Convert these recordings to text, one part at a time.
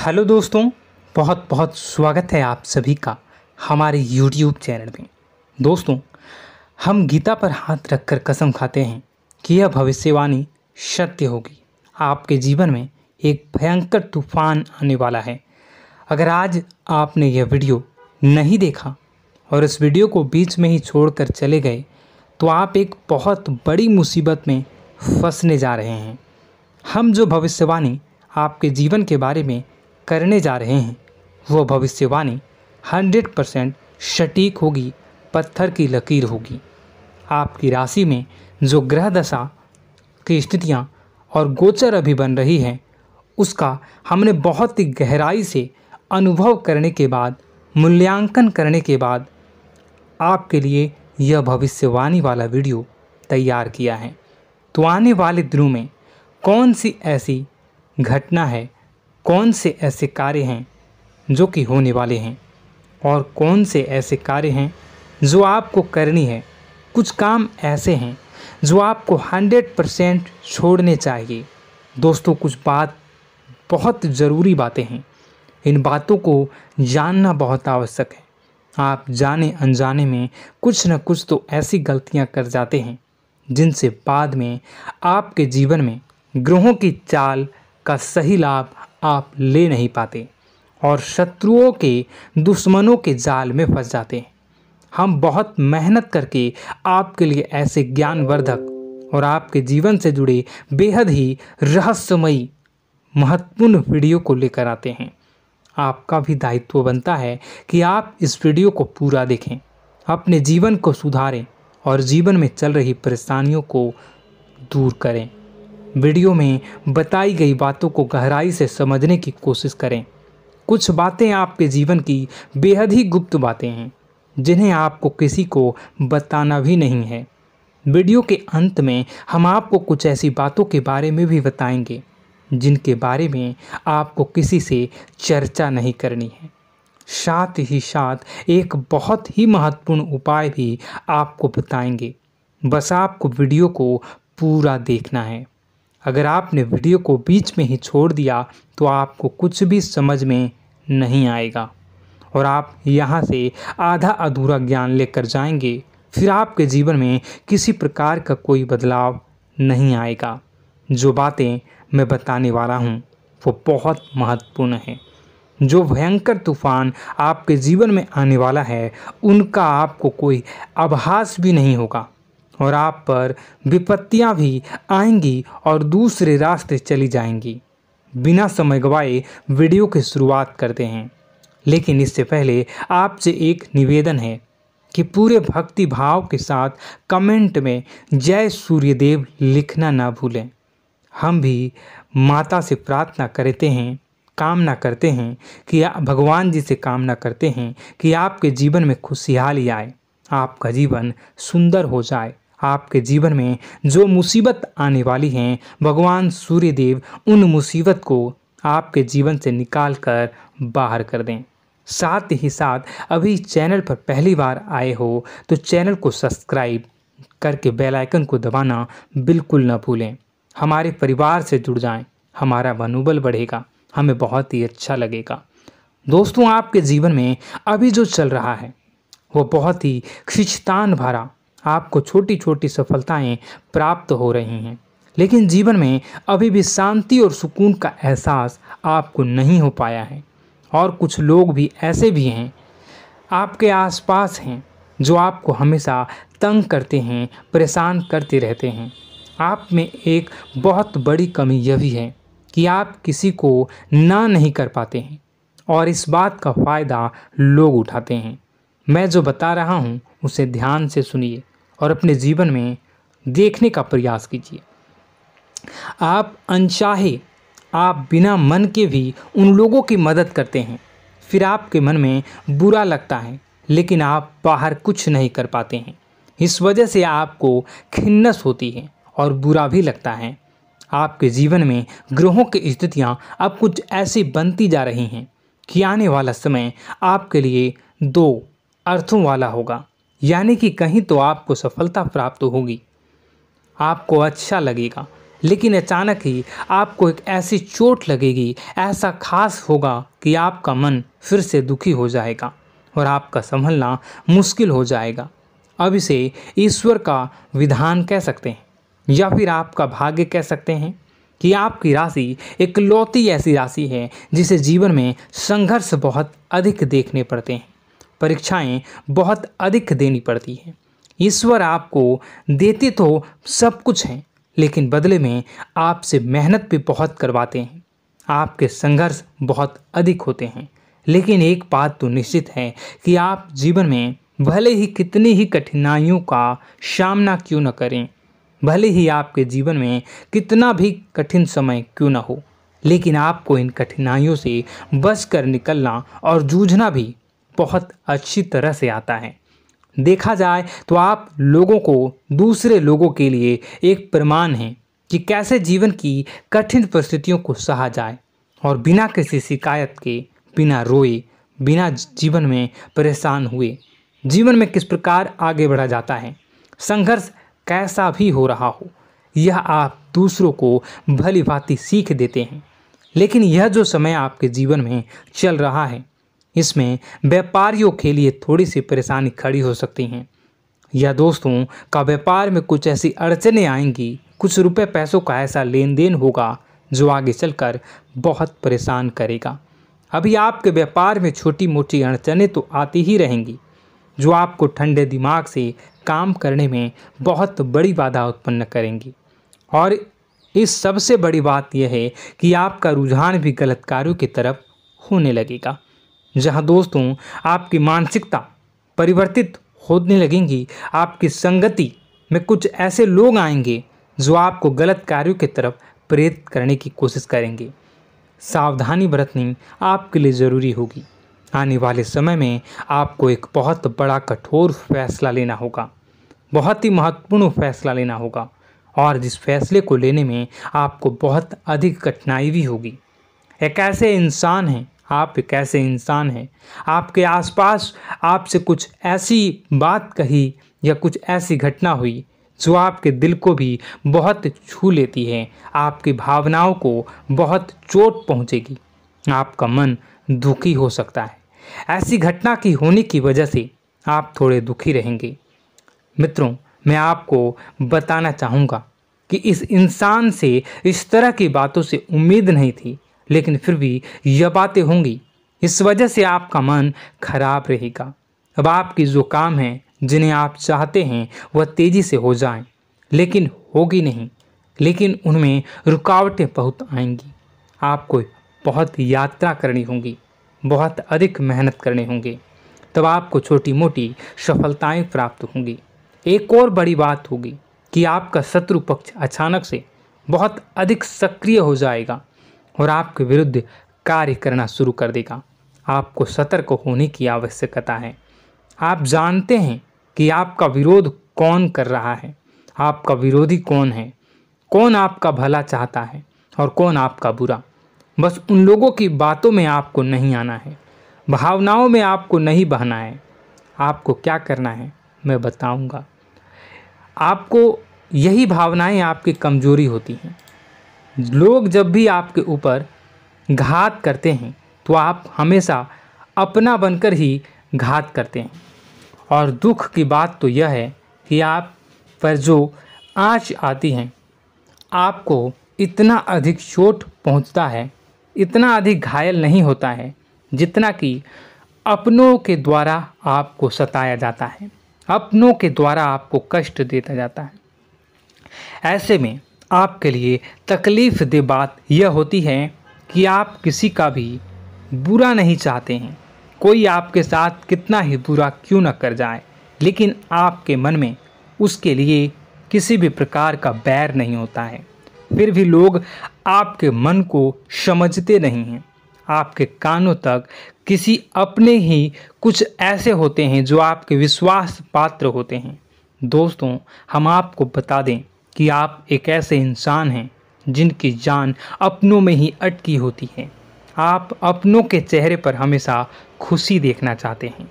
Hello दोस्तों, बहुत बहुत स्वागत है आप सभी का हमारे YouTube चैनल में। दोस्तों, हम गीता पर हाथ रखकर कसम खाते हैं कि यह भविष्यवाणी सत्य होगी। आपके जीवन में एक भयंकर तूफान आने वाला है। अगर आज आपने यह वीडियो नहीं देखा और इस वीडियो को बीच में ही छोड़कर चले गए तो आप एक बहुत बड़ी मुसीबत में फंसने जा रहे हैं। हम जो भविष्यवाणी आपके जीवन के बारे में करने जा रहे हैं वो भविष्यवाणी 100% सटीक होगी, पत्थर की लकीर होगी। आपकी राशि में जो ग्रह दशा की स्थितियाँ और गोचर अभी बन रही हैं उसका हमने बहुत ही गहराई से अनुभव करने के बाद, मूल्यांकन करने के बाद आपके लिए यह भविष्यवाणी वाला वीडियो तैयार किया है। तो आने वाले दिनों में कौन सी ऐसी घटना है, कौन से ऐसे कार्य हैं जो कि होने वाले हैं और कौन से ऐसे कार्य हैं जो आपको करनी है। कुछ काम ऐसे हैं जो आपको 100% छोड़ने चाहिए। दोस्तों, कुछ बात बहुत ज़रूरी बातें हैं। इन बातों को जानना बहुत आवश्यक है। आप जाने अनजाने में कुछ न कुछ तो ऐसी गलतियां कर जाते हैं जिनसे बाद में आपके जीवन में ग्रहों की चाल का सही लाभ आप ले नहीं पाते और शत्रुओं के, दुश्मनों के जाल में फंस जाते हैं। हम बहुत मेहनत करके आपके लिए ऐसे ज्ञानवर्धक और आपके जीवन से जुड़े बेहद ही रहस्यमयी महत्वपूर्ण वीडियो को लेकर आते हैं। आपका भी दायित्व बनता है कि आप इस वीडियो को पूरा देखें, अपने जीवन को सुधारें और जीवन में चल रही परेशानियों को दूर करें। वीडियो में बताई गई बातों को गहराई से समझने की कोशिश करें। कुछ बातें आपके जीवन की बेहद ही गुप्त बातें हैं जिन्हें आपको किसी को बताना भी नहीं है। वीडियो के अंत में हम आपको कुछ ऐसी बातों के बारे में भी बताएंगे जिनके बारे में आपको किसी से चर्चा नहीं करनी है। साथ ही साथ एक बहुत ही महत्वपूर्ण उपाय भी आपको बताएंगे। बस आपको वीडियो को पूरा देखना है। अगर आपने वीडियो को बीच में ही छोड़ दिया तो आपको कुछ भी समझ में नहीं आएगा और आप यहाँ से आधा अधूरा ज्ञान लेकर जाएंगे। फिर आपके जीवन में किसी प्रकार का कोई बदलाव नहीं आएगा। जो बातें मैं बताने वाला हूँ वो बहुत महत्वपूर्ण है। जो भयंकर तूफान आपके जीवन में आने वाला है उनका आपको कोई आभास भी नहीं होगा और आप पर विपत्तियां भी आएंगी और दूसरे रास्ते चली जाएंगी। बिना समय गवाए वीडियो की शुरुआत करते हैं, लेकिन इससे पहले आपसे एक निवेदन है कि पूरे भक्ति भाव के साथ कमेंट में जय सूर्यदेव लिखना ना भूलें। हम भी माता से प्रार्थना करते हैं, कामना करते हैं कि भगवान जी से कामना करते हैं कि आपके जीवन में खुशहाली आए, आपका जीवन सुंदर हो जाए। आपके जीवन में जो मुसीबत आने वाली हैं भगवान सूर्यदेव उन मुसीबत को आपके जीवन से निकाल कर बाहर कर दें। साथ ही साथ अभी चैनल पर पहली बार आए हो तो चैनल को सब्सक्राइब करके बेल आइकन को दबाना बिल्कुल न भूलें। हमारे परिवार से जुड़ जाएं, हमारा मनोबल बढ़ेगा, हमें बहुत ही अच्छा लगेगा। दोस्तों, आपके जीवन में अभी जो चल रहा है वो बहुत ही खींचतान भरा, आपको छोटी छोटी सफलताएं प्राप्त हो रही हैं, लेकिन जीवन में अभी भी शांति और सुकून का एहसास आपको नहीं हो पाया है। और कुछ लोग भी ऐसे भी हैं आपके आसपास हैं जो आपको हमेशा तंग करते हैं, परेशान करते रहते हैं। आप में एक बहुत बड़ी कमी यह भी है कि आप किसी को ना नहीं कर पाते हैं और इस बात का फ़ायदा लोग उठाते हैं। मैं जो बता रहा हूँ उसे ध्यान से सुनिए और अपने जीवन में देखने का प्रयास कीजिए। आप अनचाहे, आप बिना मन के भी उन लोगों की मदद करते हैं, फिर आपके मन में बुरा लगता है लेकिन आप बाहर कुछ नहीं कर पाते हैं। इस वजह से आपको खिन्नस होती है और बुरा भी लगता है। आपके जीवन में ग्रहों की स्थितियाँ अब कुछ ऐसी बनती जा रही हैं कि आने वाला समय आपके लिए दो अर्थों वाला होगा। यानी कि कहीं तो आपको सफलता प्राप्त होगी, आपको अच्छा लगेगा, लेकिन अचानक ही आपको एक ऐसी चोट लगेगी, ऐसा खास होगा कि आपका मन फिर से दुखी हो जाएगा और आपका संभलना मुश्किल हो जाएगा। अब इसे ईश्वर का विधान कह सकते हैं या फिर आपका भाग्य कह सकते हैं कि आपकी राशि इकलौती ऐसी राशि है जिसे जीवन में संघर्ष बहुत अधिक देखने पड़ते हैं, परीक्षाएं बहुत अधिक देनी पड़ती हैं। ईश्वर आपको देते तो सब कुछ हैं, लेकिन बदले में आपसे मेहनत भी बहुत करवाते हैं। आपके संघर्ष बहुत अधिक होते हैं, लेकिन एक बात तो निश्चित है कि आप जीवन में भले ही कितनी ही कठिनाइयों का सामना क्यों न करें, भले ही आपके जीवन में कितना भी कठिन समय क्यों न हो, लेकिन आपको इन कठिनाइयों से बचकर निकलना और जूझना भी बहुत अच्छी तरह से आता है। देखा जाए तो आप लोगों को दूसरे लोगों के लिए एक प्रमाण हैं कि कैसे जीवन की कठिन परिस्थितियों को सहा जाए और बिना किसी शिकायत के, बिना रोए, बिना जीवन में परेशान हुए जीवन में किस प्रकार आगे बढ़ा जाता है। संघर्ष कैसा भी हो रहा हो, यह आप दूसरों को भली भांति सीख देते हैं। लेकिन यह जो समय आपके जीवन में चल रहा है, इसमें व्यापारियों के लिए थोड़ी सी परेशानी खड़ी हो सकती हैं, या दोस्तों का व्यापार में कुछ ऐसी अड़चनें आएंगी, कुछ रुपए पैसों का ऐसा लेन देन होगा जो आगे चलकर बहुत परेशान करेगा। अभी आपके व्यापार में छोटी मोटी अड़चनें तो आती ही रहेंगी, जो आपको ठंडे दिमाग से काम करने में बहुत बड़ी बाधा उत्पन्न करेंगी। और इस सबसे बड़ी बात यह है कि आपका रुझान भी गलत कार्यों की तरफ होने लगेगा, जहां दोस्तों आपकी मानसिकता परिवर्तित होने लगेंगी। आपकी संगति में कुछ ऐसे लोग आएंगे जो आपको गलत कार्यों की तरफ प्रेरित करने की कोशिश करेंगे। सावधानी बरतनी आपके लिए ज़रूरी होगी। आने वाले समय में आपको एक बहुत बड़ा कठोर फैसला लेना होगा, बहुत ही महत्वपूर्ण फैसला लेना होगा, और जिस फैसले को लेने में आपको बहुत अधिक कठिनाई भी होगी। एक ऐसे इंसान हैं, आप एक ऐसे इंसान हैं, आपके आसपास आपसे कुछ ऐसी बात कही या कुछ ऐसी घटना हुई जो आपके दिल को भी बहुत छू लेती है, आपकी भावनाओं को बहुत चोट पहुंचेगी, आपका मन दुखी हो सकता है। ऐसी घटना की होने की वजह से आप थोड़े दुखी रहेंगे। मित्रों, मैं आपको बताना चाहूँगा कि इस इंसान से इस तरह की बातों से उम्मीद नहीं थी, लेकिन फिर भी यह बातें होंगी। इस वजह से आपका मन खराब रहेगा। अब आपकी जो काम है, जिन्हें आप चाहते हैं वह तेज़ी से हो जाएं, लेकिन होगी नहीं, लेकिन उनमें रुकावटें बहुत आएंगी। आपको बहुत यात्रा करनी होगी, बहुत अधिक मेहनत करने होंगे, तब आपको छोटी मोटी सफलताएं प्राप्त होंगी। एक और बड़ी बात होगी कि आपका शत्रु पक्ष अचानक से बहुत अधिक सक्रिय हो जाएगा और आपके विरुद्ध कार्य करना शुरू कर देगा। आपको सतर्क होने की आवश्यकता है। आप जानते हैं कि आपका विरोध कौन कर रहा है, आपका विरोधी कौन है, कौन आपका भला चाहता है और कौन आपका बुरा। बस उन लोगों की बातों में आपको नहीं आना है, भावनाओं में आपको नहीं बहना है। आपको क्या करना है मैं बताऊंगा। आपको यही भावनाएं आपकी कमजोरी होती हैं। लोग जब भी आपके ऊपर घात करते हैं तो आप हमेशा अपना बनकर ही घात करते हैं। और दुख की बात तो यह है कि आप पर जो आँच आती है, आपको इतना अधिक चोट पहुंचता है, इतना अधिक घायल नहीं होता है जितना कि अपनों के द्वारा आपको सताया जाता है, अपनों के द्वारा आपको कष्ट देता जाता है। ऐसे में आपके लिए तकलीफ दे बात यह होती है कि आप किसी का भी बुरा नहीं चाहते हैं। कोई आपके साथ कितना ही बुरा क्यों न कर जाए, लेकिन आपके मन में उसके लिए किसी भी प्रकार का बैर नहीं होता है। फिर भी लोग आपके मन को समझते नहीं हैं। आपके कानों तक किसी अपने ही कुछ ऐसे होते हैं जो आपके विश्वास पात्र होते हैं। दोस्तों, हम आपको बता दें कि आप एक ऐसे इंसान हैं जिनकी जान अपनों में ही अटकी होती है। आप अपनों के चेहरे पर हमेशा खुशी देखना चाहते हैं,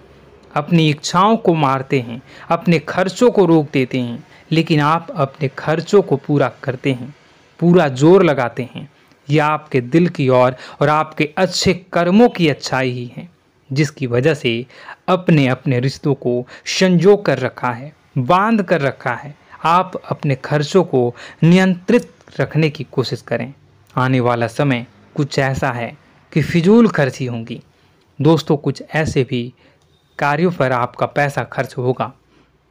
अपनी इच्छाओं को मारते हैं, अपने खर्चों को रोक देते हैं, लेकिन आप अपने खर्चों को पूरा करते हैं, पूरा जोर लगाते हैं, यह आपके दिल की और आपके अच्छे कर्मों की अच्छाई ही है, जिसकी वजह से अपने अपने रिश्तों को संजो कर रखा है, बांध कर रखा है। आप अपने खर्चों को नियंत्रित रखने की कोशिश करें। आने वाला समय कुछ ऐसा है कि फिजूल खर्ची होंगी। दोस्तों, कुछ ऐसे भी कार्यों पर आपका पैसा खर्च होगा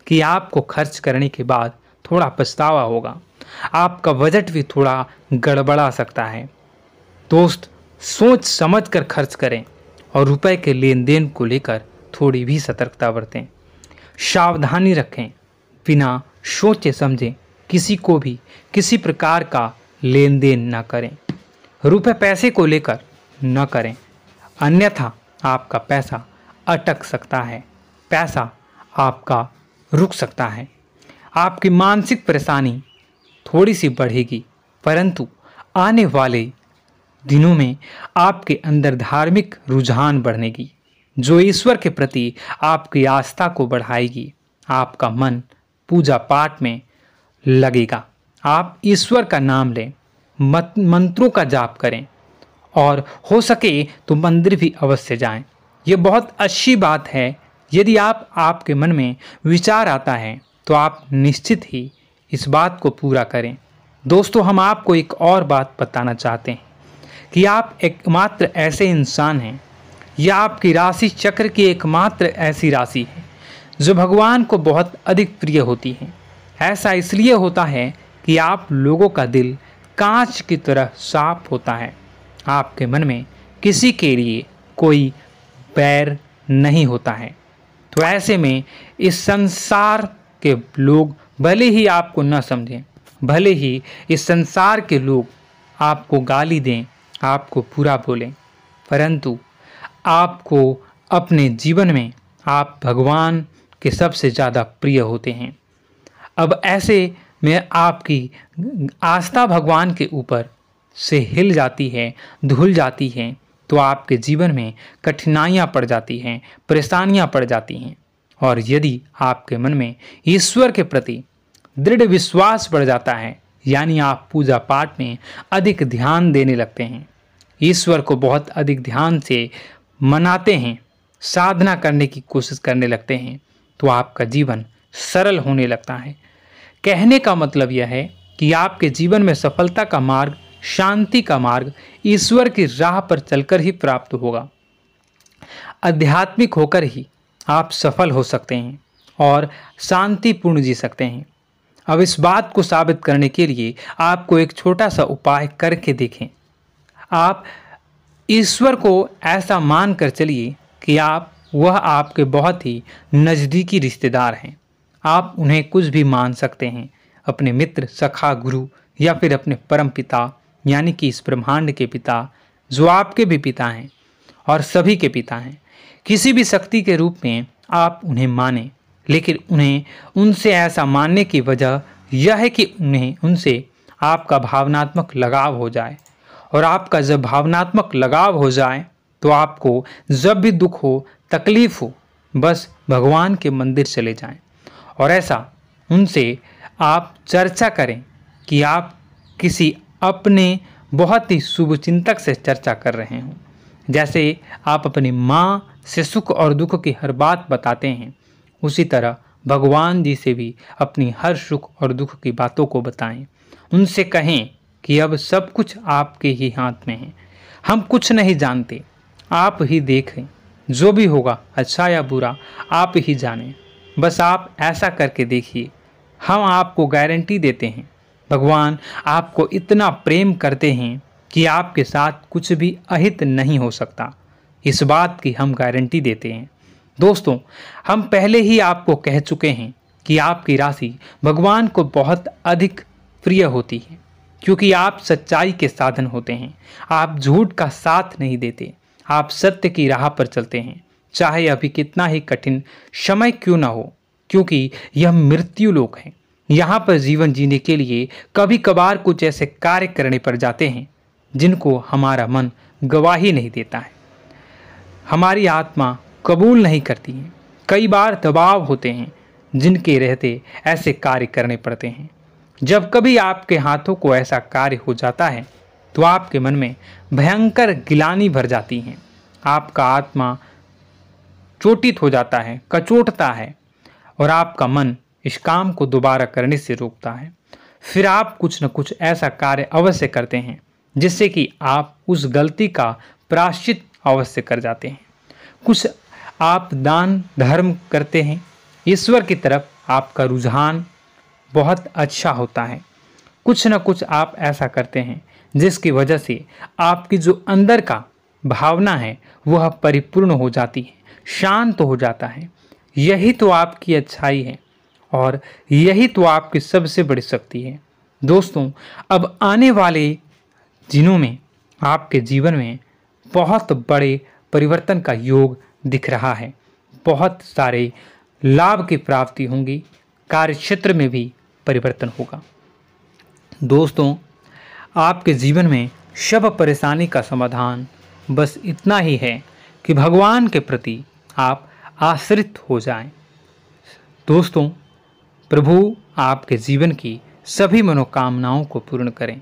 कि आपको खर्च करने के बाद थोड़ा पछतावा होगा। आपका बजट भी थोड़ा गड़बड़ा सकता है। दोस्त, सोच समझ कर खर्च करें और रुपए के लेन देन को लेकर थोड़ी भी सतर्कता बरतें। सावधानी रखें, बिना सोचे समझे किसी को भी किसी प्रकार का लेन देन न करें। रुपए पैसे को लेकर न करें, अन्यथा आपका पैसा अटक सकता है, पैसा आपका रुक सकता है। आपकी मानसिक परेशानी थोड़ी सी बढ़ेगी, परंतु आने वाले दिनों में आपके अंदर धार्मिक रुझान बढ़नेगी, जो ईश्वर के प्रति आपकी आस्था को बढ़ाएगी। आपका मन पूजा पाठ में लगेगा। आप ईश्वर का नाम लें, मंत्रों का जाप करें और हो सके तो मंदिर भी अवश्य जाएं। ये बहुत अच्छी बात है। यदि आपके मन में विचार आता है तो आप निश्चित ही इस बात को पूरा करें। दोस्तों, हम आपको एक और बात बताना चाहते हैं कि आप एकमात्र ऐसे इंसान हैं, यह आपकी राशि चक्र की एकमात्र ऐसी राशि है जो भगवान को बहुत अधिक प्रिय होती है। ऐसा इसलिए होता है कि आप लोगों का दिल कांच की तरह साफ होता है। आपके मन में किसी के लिए कोई बैर नहीं होता है। तो ऐसे में इस संसार के लोग भले ही आपको न समझें, भले ही इस संसार के लोग आपको गाली दें, आपको बुरा बोलें, परंतु आपको अपने जीवन में आप भगवान के सबसे ज़्यादा प्रिय होते हैं। अब ऐसे में आपकी आस्था भगवान के ऊपर से हिल जाती है, धुल जाती है, तो आपके जीवन में कठिनाइयाँ पड़ जाती हैं, परेशानियाँ पड़ जाती हैं। और यदि आपके मन में ईश्वर के प्रति दृढ़ विश्वास बढ़ जाता है, यानी आप पूजा पाठ में अधिक ध्यान देने लगते हैं, ईश्वर को बहुत अधिक ध्यान से मनाते हैं, साधना करने की कोशिश करने लगते हैं, तो आपका जीवन सरल होने लगता है। कहने का मतलब यह है कि आपके जीवन में सफलता का मार्ग, शांति का मार्ग ईश्वर की राह पर चलकर ही प्राप्त होगा। आध्यात्मिक होकर ही आप सफल हो सकते हैं और शांतिपूर्ण जी सकते हैं। अब इस बात को साबित करने के लिए आपको एक छोटा सा उपाय करके देखें। आप ईश्वर को ऐसा मान कर चलिए कि वह आपके बहुत ही नज़दीकी रिश्तेदार हैं। आप उन्हें कुछ भी मान सकते हैं, अपने मित्र, सखा, गुरु या फिर अपने परम पिता, यानी कि इस ब्रह्मांड के पिता, जो आपके भी पिता हैं और सभी के पिता हैं। किसी भी शक्ति के रूप में आप उन्हें मानें, लेकिन उन्हें उनसे ऐसा मानने की वजह यह है कि उनसे आपका भावनात्मक लगाव हो जाए। और आपका जब भावनात्मक लगाव हो जाए तो आपको जब भी दुख हो, तकलीफ हो, बस भगवान के मंदिर चले जाएं और ऐसा उनसे आप चर्चा करें कि आप किसी अपने बहुत ही शुभ चिंतक से चर्चा कर रहे हों। जैसे आप अपनी माँ से सुख और दुख की हर बात बताते हैं, उसी तरह भगवान जी से भी अपनी हर सुख और दुख की बातों को बताएं। उनसे कहें कि अब सब कुछ आपके ही हाथ में है, हम कुछ नहीं जानते, आप ही देखें, जो भी होगा अच्छा या बुरा आप ही जानें। बस आप ऐसा करके देखिए, हम आपको गारंटी देते हैं भगवान आपको इतना प्रेम करते हैं कि आपके साथ कुछ भी अहित नहीं हो सकता। इस बात की हम गारंटी देते हैं। दोस्तों, हम पहले ही आपको कह चुके हैं कि आपकी राशि भगवान को बहुत अधिक प्रिय होती है, क्योंकि आप सच्चाई के साधन होते हैं। आप झूठ का साथ नहीं देते, आप सत्य की राह पर चलते हैं, चाहे अभी कितना ही कठिन समय क्यों ना हो, क्योंकि यह मृत्यु लोक है। यहाँ पर जीवन जीने के लिए कभी कभार कुछ ऐसे कार्य करने पड़ जाते हैं जिनको हमारा मन गवाही नहीं देता है, हमारी आत्मा कबूल नहीं करती है। कई बार दबाव होते हैं जिनके रहते ऐसे कार्य करने पड़ते हैं। जब कभी आपके हाथों को ऐसा कार्य हो जाता है तो आपके मन में भयंकर गिलानी भर जाती है। आपका आत्मा चोटित हो जाता है, कचोटता है और आपका मन इस काम को दोबारा करने से रोकता है। फिर आप कुछ न कुछ ऐसा कार्य अवश्य करते हैं जिससे कि आप उस गलती का प्रायश्चित अवश्य कर जाते हैं। कुछ आप दान धर्म करते हैं। ईश्वर की तरफ आपका रुझान बहुत अच्छा होता है। कुछ न कुछ आप ऐसा करते हैं जिसकी वजह से आपकी जो अंदर का भावना है वह परिपूर्ण हो जाती है, शांत हो जाता है। यही तो आपकी अच्छाई है और यही तो आपकी सबसे बड़ी शक्ति है। दोस्तों, अब आने वाले दिनों में आपके जीवन में बहुत बड़े परिवर्तन का योग दिख रहा है। बहुत सारे लाभ की प्राप्ति होंगी, कार्यक्षेत्र में भी परिवर्तन होगा। दोस्तों, आपके जीवन में सब परेशानी का समाधान बस इतना ही है कि भगवान के प्रति आप आश्रित हो जाएं। दोस्तों, प्रभु आपके जीवन की सभी मनोकामनाओं को पूर्ण करें।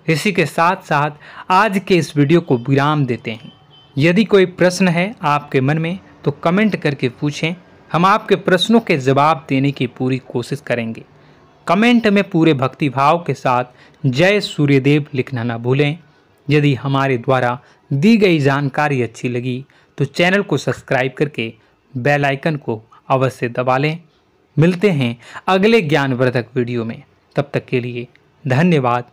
इसी के साथ साथ आज के इस वीडियो को विराम देते हैं। यदि कोई प्रश्न है आपके मन में तो कमेंट करके पूछें, हम आपके प्रश्नों के जवाब देने की पूरी कोशिश करेंगे। कमेंट में पूरे भक्तिभाव के साथ जय सूर्यदेव लिखना ना भूलें। यदि हमारे द्वारा दी गई जानकारी अच्छी लगी तो चैनल को सब्सक्राइब करके बेल आइकन को अवश्य दबा लें। मिलते हैं अगले ज्ञानवर्धक वीडियो में। तब तक के लिए धन्यवाद।